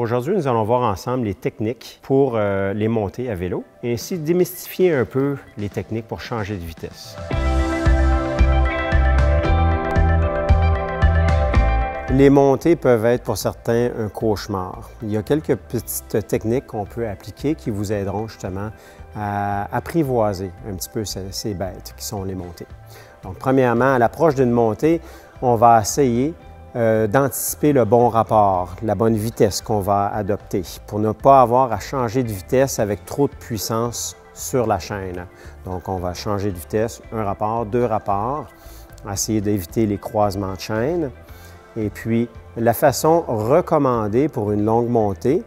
Aujourd'hui, nous allons voir ensemble les techniques pour les montées à vélo et ainsi démystifier un peu les techniques pour changer de vitesse. Les montées peuvent être pour certains un cauchemar. Il y a quelques petites techniques qu'on peut appliquer qui vous aideront justement à apprivoiser un petit peu ces bêtes qui sont les montées. Donc, premièrement, à l'approche d'une montée, on va essayer d'anticiper le bon rapport, la bonne vitesse qu'on va adopter pour ne pas avoir à changer de vitesse avec trop de puissance sur la chaîne. Donc, on va changer de vitesse, un rapport, deux rapports, essayer d'éviter les croisements de chaîne. Et puis, la façon recommandée pour une longue montée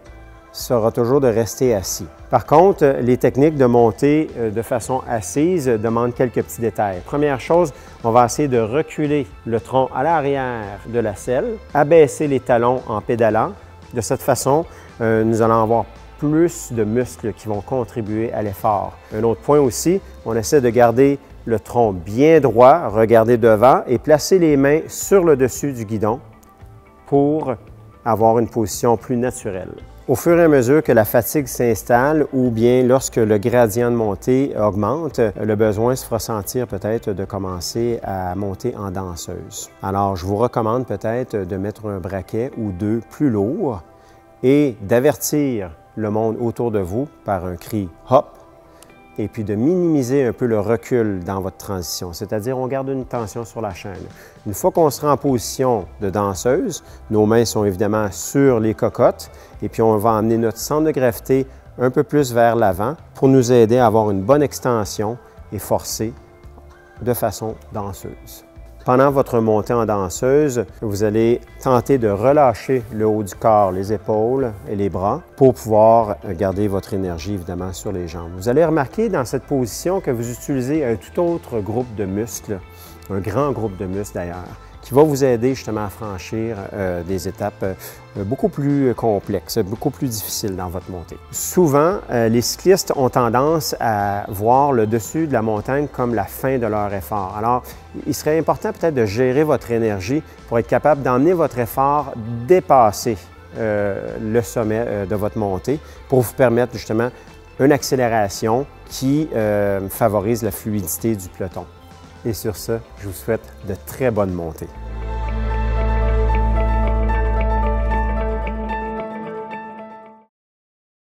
sera toujours de rester assis. Par contre, les techniques de montée de façon assise demandent quelques petits détails. Première chose, on va essayer de reculer le tronc à l'arrière de la selle, abaisser les talons en pédalant. De cette façon, nous allons avoir plus de muscles qui vont contribuer à l'effort. Un autre point aussi, on essaie de garder le tronc bien droit, regarder devant et placer les mains sur le dessus du guidon pour avoir une position plus naturelle. Au fur et à mesure que la fatigue s'installe ou bien lorsque le gradient de montée augmente, le besoin se fera sentir peut-être de commencer à monter en danseuse. Alors, je vous recommande peut-être de mettre un braquet ou deux plus lourd et d'avertir le monde autour de vous par un cri « hop » et puis de minimiser un peu le recul dans votre transition, c'est-à-dire on garde une tension sur la chaîne. Une fois qu'on sera en position de danseuse, nos mains sont évidemment sur les cocottes et puis on va emmener notre centre de gravité un peu plus vers l'avant pour nous aider à avoir une bonne extension et forcer de façon danseuse. Pendant votre montée en danseuse, vous allez tenter de relâcher le haut du corps, les épaules et les bras pour pouvoir garder votre énergie évidemment sur les jambes. Vous allez remarquer dans cette position que vous utilisez un tout autre groupe de muscles, un grand groupe de muscles d'ailleurs, qui va vous aider justement à franchir des étapes beaucoup plus complexes, beaucoup plus difficiles dans votre montée. Souvent, les cyclistes ont tendance à voir le dessus de la montagne comme la fin de leur effort. Alors, il serait important peut-être de gérer votre énergie pour être capable d'emmener votre effort dépasser le sommet de votre montée pour vous permettre justement une accélération qui favorise la fluidité du peloton. Et sur ce, je vous souhaite de très bonnes montées.